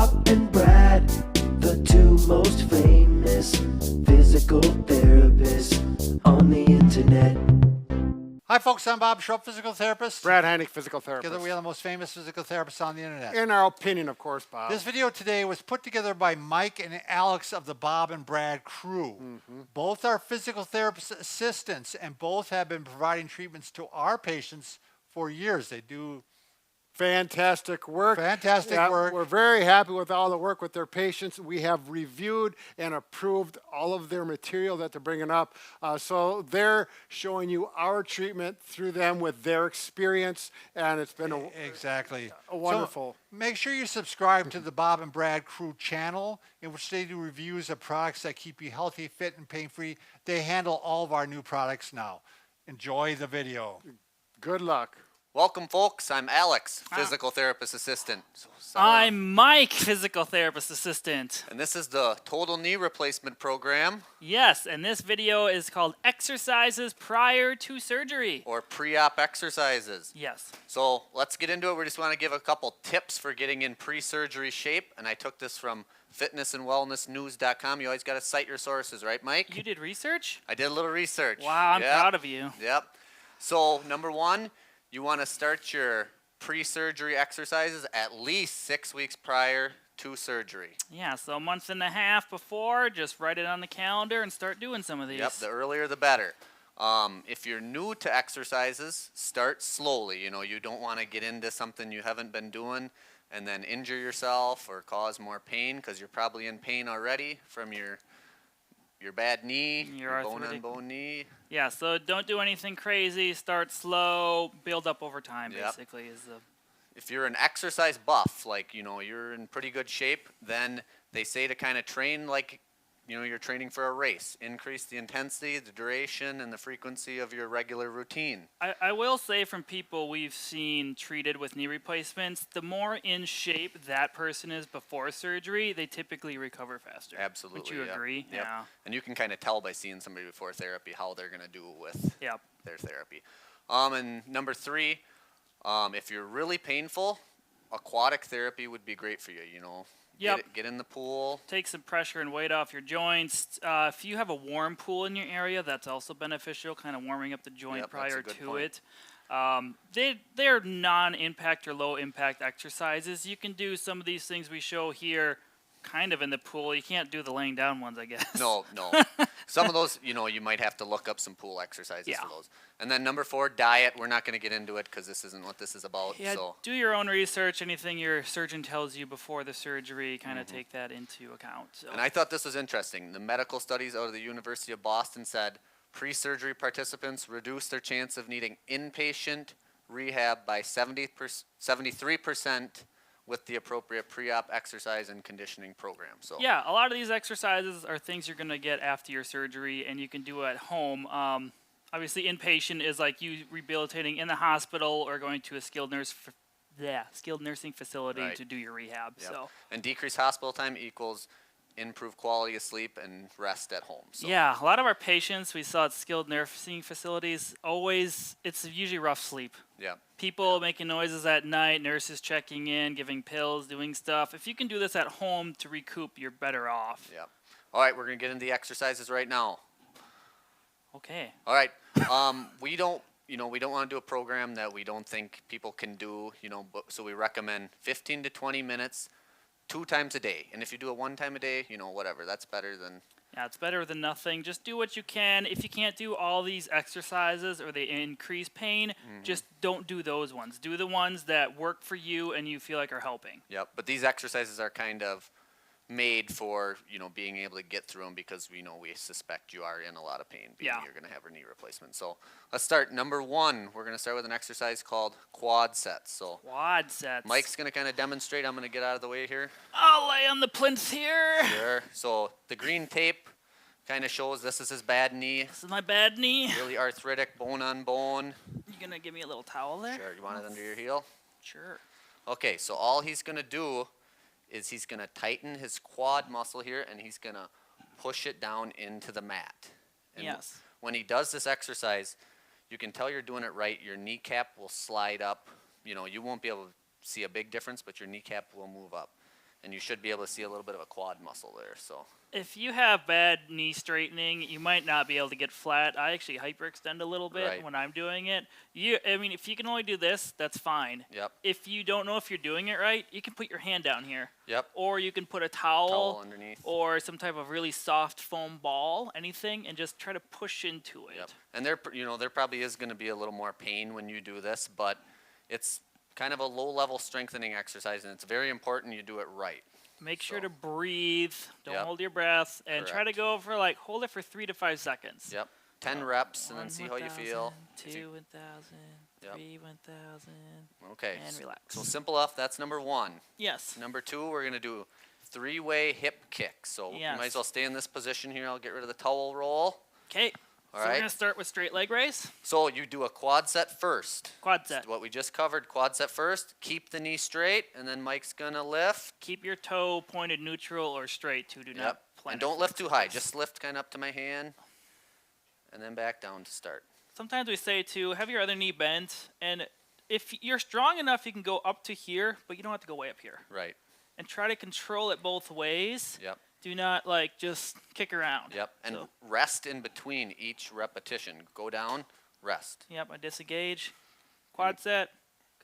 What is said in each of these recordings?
Bob and Brad, the two most famous physical therapists on the internet. Hi folks, I'm Bob SCHRUPP, physical therapist. Brad HEINECK, physical therapist. Together we are the most famous physical therapists on the internet. In our opinion, of course, Bob. This video today was put together by Mike and Alex of the Bob and Brad crew. Both are physical therapist assistants and both have been providing treatments to our patients for years. They do Fantastic work. fantastic work. We're very happy with all the work with their patients. We have reviewed and approved all of their material that they're bringing up. So they're showing you our treatment through them with their experience, and it's been Exactly. a wonderful. So make sure you subscribe to the Bob and Brad crew channel, in which they do reviews of products that keep you healthy, fit, and pain-free. They handle all of our new products now. Enjoy the video. Good luck. Welcome, folks. I'm Alex, physical therapist assistant. I'm Mike, physical therapist assistant. And this is the total knee replacement program, Yes, and this video is called Exercises Prior to Surgery. or pre-op exercises. Yes. So let's get into it. We just want to give a couple tips for getting in pre-surgery shape. And I took this from fitnessandwellnessnews.com. You always got to cite your sources, right, Mike? You did research? I did a little research. Wow, I'm Yep. proud of you. Yep. So number one, you want to start your pre-surgery exercises at least 6 weeks prior to surgery. Yeah, so a month and a half before, just write it on the calendar and start doing some of these. Yep, the earlier the better. If you're new to exercises, start slowly. You know, you don't want to get into something you haven't been doing and then injure yourself or cause more pain, because you're probably in pain already from your bad knee, your bone-on-bone knee. Yeah, so don't do anything crazy. Start slow, build up over time, Yep. basically. Is the If you're an exercise buff, like, you know, you're in pretty good shape, then they say to kind of train like, you know, you're training for a race. Increase the intensity, the duration, and the frequency of your regular routine. I will say, from people we've seen treated with knee replacements, the more in shape that person is before surgery, they typically recover faster. Absolutely. Would you yep, agree? Yep. Yeah. And you can kind of tell by seeing somebody before therapy how they're going to do with Yep. their therapy. And number three, if you're really painful, aquatic therapy would be great for you, you know. Yep. Get in the pool. Take some pressure and weight off your joints. If you have a warm pool in your area, that's also beneficial, kind of warming up the joint Yep, that's a prior good to point. it. They're non-impact or low-impact exercises. You can do some of these things we show here kind of in the pool. You can't do the laying down ones, I guess. No. Some of those, you know, you might have to look up some pool exercises Yeah. for those. And then number four, diet. We're not going to get into it because this isn't what this is about. Yeah, So do your own research. Anything your surgeon tells you before the surgery, kind of take that into account. So. And I thought this was interesting. The medical studies out of the University of Boston said pre-surgery participants reduce their chance of needing inpatient rehab by 73% with the appropriate pre-op exercise and conditioning program. So Yeah, a lot of these exercises are things you're going to get after your surgery, and you can do at home. Obviously, inpatient is like you rehabilitating in the hospital or going to a skilled nursing facility Right. to do your rehab. Yep. So And decreased hospital time equals improved quality of sleep and rest at home. So yeah, a lot of our patients we saw at skilled nursing facilities, it's usually rough sleep. Yeah. People making noises at night, nurses checking in, giving pills, doing stuff. If you can do this at home to recoup, you're better off. Yeah. All right, we're going to get into the exercises right now. Okay. All right. We don't want to do a program that we don't think people can do, so we recommend 15 to 20 minutes 2 times a day. And if you do it 1 time a day, whatever, that's better than. Yeah, it's better than nothing. Just do what you can. If you can't do all these exercises or they increase pain, just don't do those ones. Do the ones that work for you and you feel like are helping. Yep. But these exercises are kind of made for, being able to get through them because we suspect you are in a lot of pain being Yeah. you're going to have a knee replacement. So let's start. Number 1, we're going to start with an exercise called quad sets. So Quad sets. Mike's going to kind of demonstrate. I'm going to get out of the way here. I'll lay on the plinth here. Sure. So the green tape kind of shows this is his bad knee. This is my bad knee. Really arthritic, bone on bone. You gonna give me a little towel there? Sure. You want it under your heel? Sure. Okay. So all he's going to do is he's going to tighten his quad muscle here, and he's going to push it down into the mat. And Yes. when he does this exercise, you can tell you're doing it right. Your kneecap will slide up. You won't be able to see a big difference, but your kneecap will move up. and you should be able to see a little bit of a quad muscle there. So If you have bad knee straightening, you might not be able to get flat. I actually hyperextend a little bit Right. when I'm doing it. I mean, if you can only do this, that's fine. Yep. If you don't know if you're doing it right, you can put your hand down here. Yep. Or you can put a Towel towel underneath. or some type of really soft foam ball, anything, and just try to push into it. Yep. And there probably is going to be a little more pain when you do this, but it's kind of a low-level strengthening exercise, and it's very important you do it right. Make sure So- to breathe. Don't Yep. hold your breath. And try to Correct. go for, hold it for 3 to 5 seconds. Yep. 10 reps, and then One see how you feel. 1,000, If you- 2 1,000, Yep. 3 1,000. Okay. And relax. So simple enough. That's number 1. Yes. Number 2, we're going to do 3-way hip kick. So you might Yes. as well stay in this position here. I'll get rid of the towel roll. Okay. All So we're right. going to start with straight leg raise. So you do a quad set first. Quad set. What we just covered, quad set first. Keep the knee straight, and then Mike's going to lift. Keep your toe pointed neutral or straight to do not Yep. plant. And don't lift too high. Just lift kind of up to my hand, and then back down to start. Sometimes we say to have your other knee bent, and if you're strong enough, you can go up to here, but you don't have to go way up here. Right. And try to control it both ways. Yep. Do not just kick around. Yep. And So- rest in between each repetition. Go down, rest. Yep, I disengage. Quad set.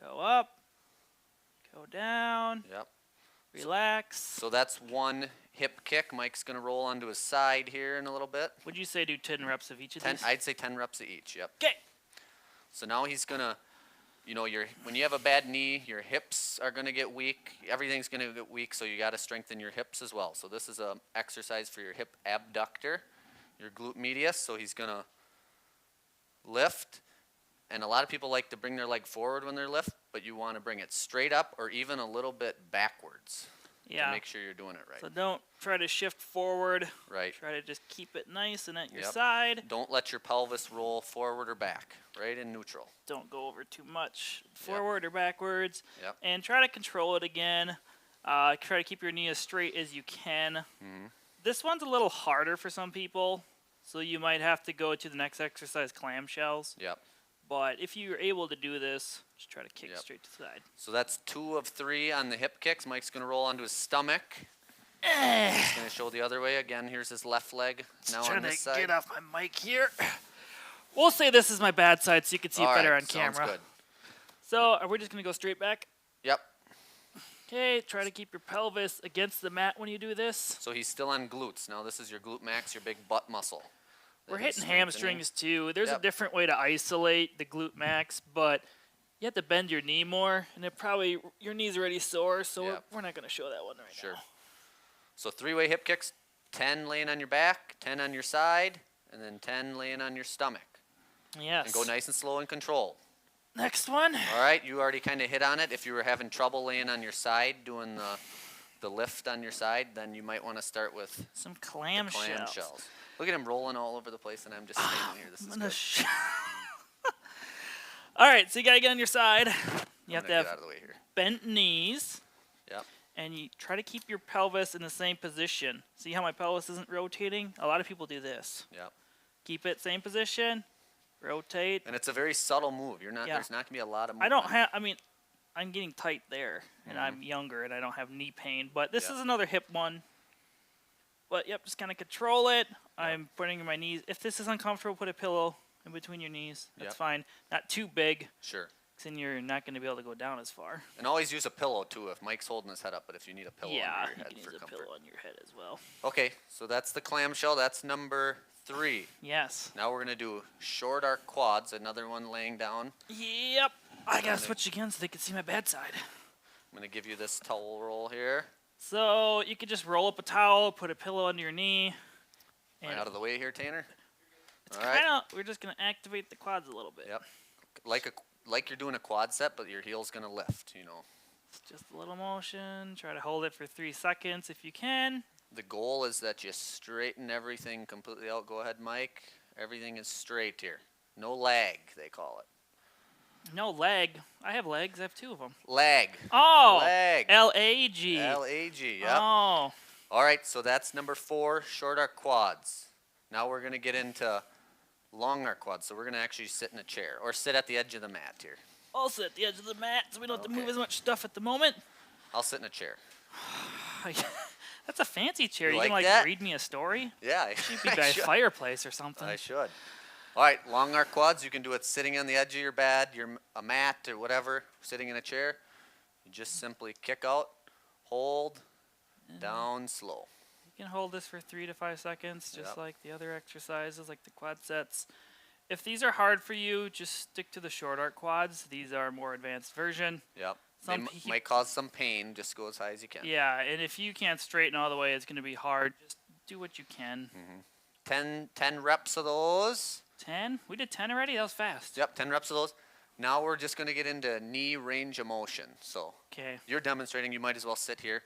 Go up. Go down. Yep. Relax. So that's 1 hip kick. Mike's going to roll onto his side here in a little bit. Would you say do 10 reps of each of 10, these? I'd say 10 reps of each. Yep. Okay. So now he's going to, when you have a bad knee, your hips are going to get weak. Everything's going to get weak, so you got to strengthen your hips as well. So this is a exercise for your hip abductor, your glute medius. So he's going to lift. And a lot of people like to bring their leg forward when they're lift, but you want to bring it straight up or even a little bit backwards to Yeah. make sure you're doing it right. So don't try to shift forward. Right. Try to just keep it nice and at your Yep. side. Don't let your pelvis roll forward or back, right in neutral. Don't go over too much forward or backwards. Yep. And try to control it again. Try to keep your knee as straight as you can. Mm-hmm. This one's a little harder for some people, so you might have to go to the next exercise, clamshells. Yep. But if you're able to do this, just try to kick Yep. straight to the side. So that's 2 of 3 on the hip kicks. Mike's going to roll onto his stomach. He's going to show the other way. Again, here's his left leg. Now on Trying this to side. get off my mic here. We'll say this is my bad side so you can see it All better right, on sounds camera. good. So are we just going to go straight back? Yep. Okay, try to keep your pelvis against the mat when you do this. So he's still on glutes. Now this is your glute max, your big butt muscle. We're that he's hitting strengthening. hamstrings too. There's a Yep. different way to isolate the glute max, but you have to bend your knee more, and your knee's already sore, so Yep. we're not going to show that one right Sure. now. So 3-way hip kicks, 10 laying on your back, 10 on your side, and then 10 laying on your stomach. Yes. And go nice and slow and controlled. Next one. All right, you already kind of hit on it. If you were having trouble laying on your side, doing the lift on your side, then you might want to start with Some the clamshells. clamshells. Look at him rolling all over the place, and I'm just standing here. This is I'm gonna good. All right, so you gotta get on your side. You I'm have gonna to get have out of the way here. bent knees, Yep. and you try to keep your pelvis in the same position. See how my pelvis isn't rotating? A lot of people do this. Yep. Keep it same position, rotate. And it's a very subtle move. You're not. Yeah. There's not gonna be a lot of. I don't movement. have. I mean, I'm getting tight there, and I'm younger, and I don't have knee pain. But this Yeah. is another hip one. But yep, just kind of control it. I'm putting my knees. If this is uncomfortable, put a pillow in between your knees. That's Yep. fine. Not too big, Sure. because then you're not going to be able to go down as far. And always use a pillow too. If Mike's holding his head up, but if you need a pillow Yeah, under you your can head use for a comfort. pillow on your head as well. Okay, so that's the clamshell. That's number 3. Yes. Now we're gonna do short arc quads. Another one laying down. Yep. I gotta then switch again so they can see my bad side. I'm gonna give you this towel roll here. So you could just roll up a towel, put a pillow under your knee. Am I And out of the way here, Tanner? it's All right. kind of, we're just gonna activate the quads a little bit. Yep. Like you're doing a quad set, but your heel's gonna lift. It's just a little motion. Try to hold it for 3 seconds if you can. The goal is that you straighten everything completely out. Go ahead, Mike. Everything is straight here. No lag, they call it. No leg. I have legs. I have 2 of them. Lag. Oh. Lag. L-A-G. L-A-G, yep. Oh. All right, so that's number 4, short arc quads. Now we're gonna get into long arc quads. So we're gonna actually sit in a chair or sit at the edge of the mat here. Also at the edge of the mat so we don't have to move Okay. as much stuff at the moment. I'll sit in a chair. That's a fancy chair. You You can like like that? read me a story. Yeah, You'd be I by a should. fireplace or something. I should. All right, long arc quads. You can do it sitting on the edge of your bed, a mat or whatever, sitting in a chair. You just simply kick out, hold, down, slow. You can hold this for 3 to 5 seconds, just Yep. like the other exercises, like the quad sets. If these are hard for you, just stick to the short arc quads. These are a more advanced version. Yep. They Some pe- might cause some pain. Just go as high as you can. Yeah, and if you can't straighten all the way, it's going to be hard. Just do what you can. 10 reps of those. 10? We did 10 already? That was fast. Yep, 10 reps of those. Now we're just going to get into knee range of motion. So Okay. you're demonstrating. You might as well sit here.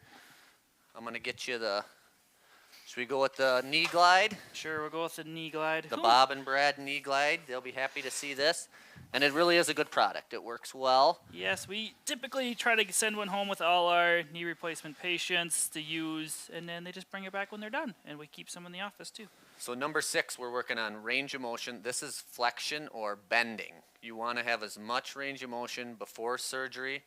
I'm going to get you the. Should we go with the knee glide? Sure, we'll go with the knee glide. The Ooh. Bob and Brad knee glide. They'll be happy to see this. And it really is a good product. It works well. Yes, we typically try to send one home with all our knee replacement patients to use, and then they just bring it back when they're done, and we keep some in the office too. So number 6, we're working on range of motion. This is flexion or bending. You want to have as much range of motion before surgery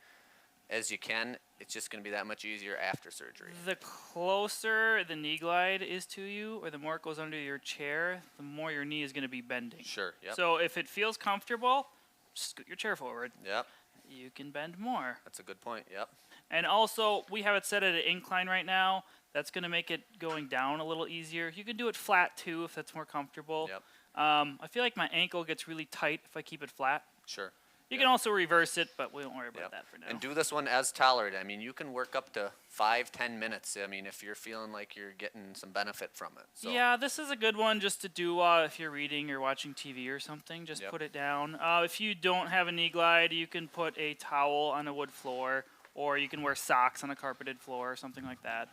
as you can. It's just going to be that much easier after surgery. The closer the knee glide is to you, or the more it goes under your chair, the more your knee is going to be bending. Sure, yep. So if it feels comfortable, just scoot your chair forward. Yep, You can bend more. that's a good point, yep. And also, we have it set at an incline right now. That's going to make it going down a little easier. You can do it flat too if that's more comfortable. Yep. I feel like my ankle gets really tight if I keep it flat. Sure. You Yep. can also reverse it, but we won't worry about Yep. that for now. And do this one as tolerated. I mean, you can work up to 5-10 minutes. I mean, if you're feeling like you're getting some benefit from it. So, Yeah, this is a good one just to do if you're reading or watching TV or something. Just Yep. put it down. If you don't have a knee glide, you can put a towel on a wood floor, or you can wear socks on a carpeted floor or something like that.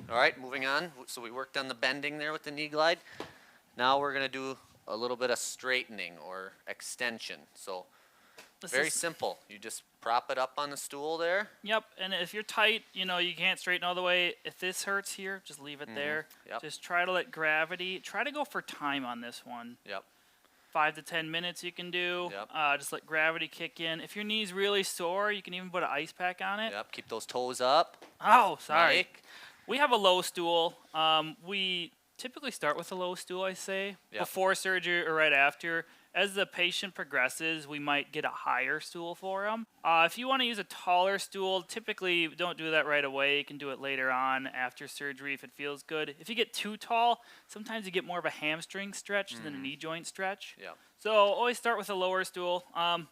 All right, moving on. So we worked on the bending there with the knee glide. Now we're going to do a little bit of straightening or extension. So This very is- simple. You just prop it up on the stool there. Yep, and if you're tight, you can't straighten all the way. If this hurts here, just leave it there. Yep. Just try to let gravity. Try to go for time on this one. Yep. 5 to 10 minutes you can do. Yep. Just let gravity kick in. If your knee's really sore, you can even put an ice pack on it. Yep. Keep those toes up. Oh, sorry. Mike. We have a low stool. We typically start with a low stool, I say, Yep. before surgery or right after. As the patient progresses, we might get a higher stool for them. If you want to use a taller stool, typically don't do that right away. You can do it later on after surgery if it feels good. If you get too tall, sometimes you get more of a hamstring stretch than a knee joint stretch. Yep. So always start with a lower stool.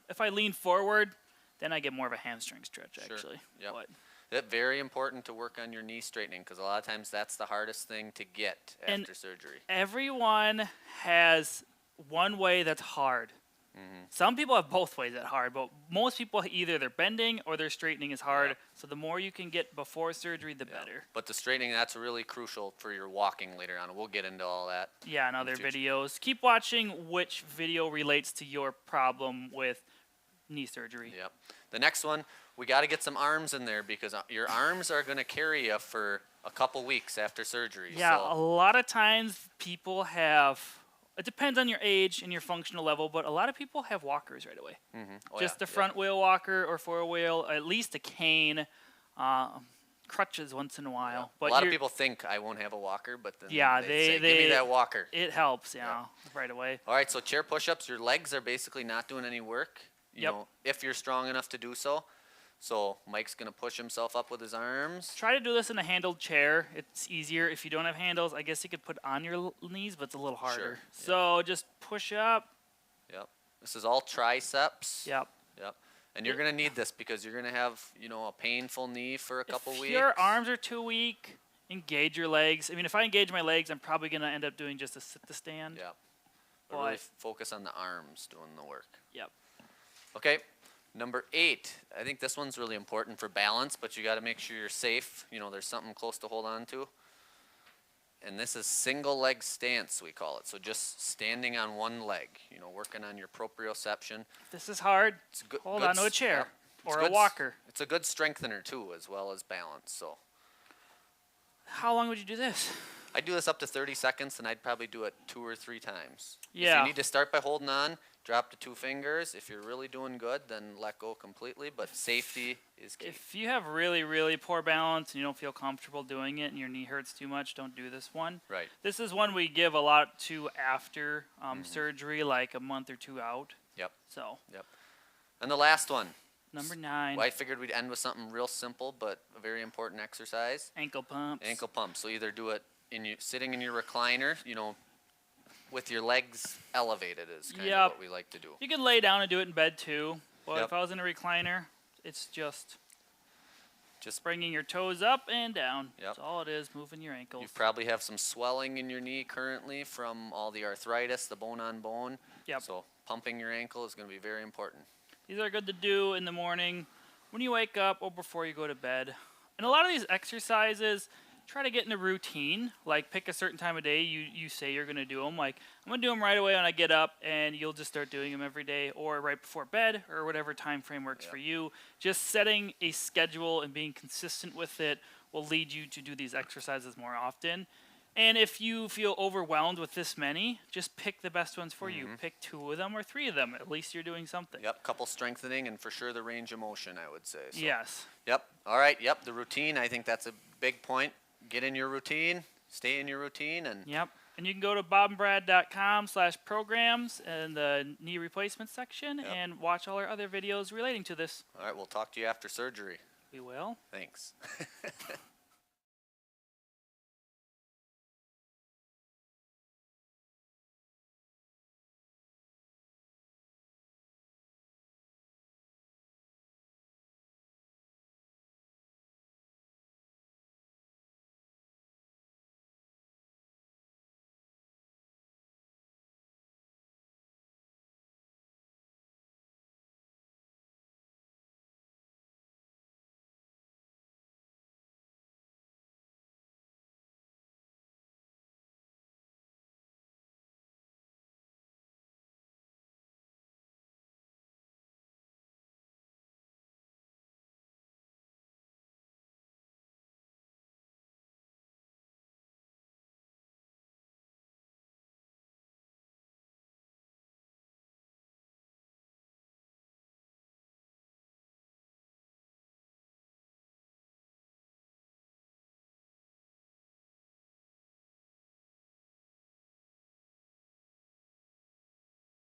If I lean forward, then I get more of a hamstring stretch, Sure. actually. Yep. But That's very important to work on your knee straightening because a lot of times that's the hardest thing to get And- after surgery. everyone has one way that's hard. Some people have both ways that hard, but most people either they're bending or their straightening is hard. Yeah. So the more you can get before surgery, the better. But the straightening, that's really crucial for your walking later on. We'll get into all that. Yeah, and other future. videos. Keep watching which video relates to your problem with knee surgery. Yep. The next one, we got to get some arms in there because your arms are going to carry you for a couple weeks after surgery. Yeah, So, a lot of times people have. It depends on your age and your functional level, but a lot of people have walkers right away. oh Just yeah, a front wheel walker or four wheel, at least a cane, crutches once in a yeah. while. A But lot of you're- people think I won't have a walker, but then Yeah, they they- say, give me they- that walker. It helps, right away. All right, so chair push-ups, your legs are basically not doing any work. You Yep. know, if you're strong enough to do so. So Mike's gonna push himself up with his arms. Try to do this in a handled chair. It's easier. If you don't have handles, I guess you could put on your knees, but it's a little harder. Sure, yeah. So just push up. Yep. This is all triceps. Yep. Yep. And you're gonna need this because you're gonna have, a painful knee for a couple If weeks. your arms are too weak, engage your legs. I mean, if I engage my legs, I'm probably going to end up doing just a sit to stand. Yep. But really But- focus on the arms doing the work. Yep. Okay. Number 8. I think this one's really important for balance, but you got to make sure you're safe. There's something close to hold on to. And this is single leg stance, we call it. So just standing on one leg, working on your proprioception. This is hard. It's good. Hold good on to a s- chair yeah. It's or a good s- walker. It's a good strengthener too, as well as balance. So How long would you do this? I do this up to 30 seconds, and I'd probably do it 2 or 3 times. If Yeah. you need to start by holding on, drop to 2 fingers. If you're really doing good, then let go completely, but safety is key. If you have really, really poor balance and you don't feel comfortable doing it and your knee hurts too much, don't do this one. Right. This is one we give a lot to after surgery, like a month or 2 out. Yep. So, Yep. And the last one. number 9, Well, I figured we'd end with something real simple, but a very important exercise. ankle pumps. Ankle pumps. So either do it sitting in your recliner, with your legs elevated is kind of what we like to do. You can lay down and do it in bed too. But Yep. if I was in a recliner, it's just bringing your toes up and down. Yep. That's all it is, moving your ankles. You probably have some swelling in your knee currently from all the arthritis, the bone on bone. Yep. So pumping your ankle is going to be very important. These are good to do in the morning, when you wake up, or before you go to bed. And a lot of these exercises, try to get in a routine. Like, pick a certain time of day you say you're going to do them. Like, I'm going to do them right away when I get up, and you'll just start doing them every day, or right before bed, or whatever time frame works for you. Just setting a schedule and being consistent with it will lead you to do these exercises more often. And if you feel overwhelmed with this many, just pick the best ones for you. Pick 2 of them or 3 of them. At least you're doing something. Yep, couple strengthening and for sure the range of motion, I would say. So. Yes. Yep. All right. Yep. The routine. I think that's a big point. Get in your routine. Stay in your routine. And Yep. And you can go to bobandbrad.com/programs in the knee replacement section and watch all our other videos relating to this. all right. We'll talk to you after surgery. We will. Thanks.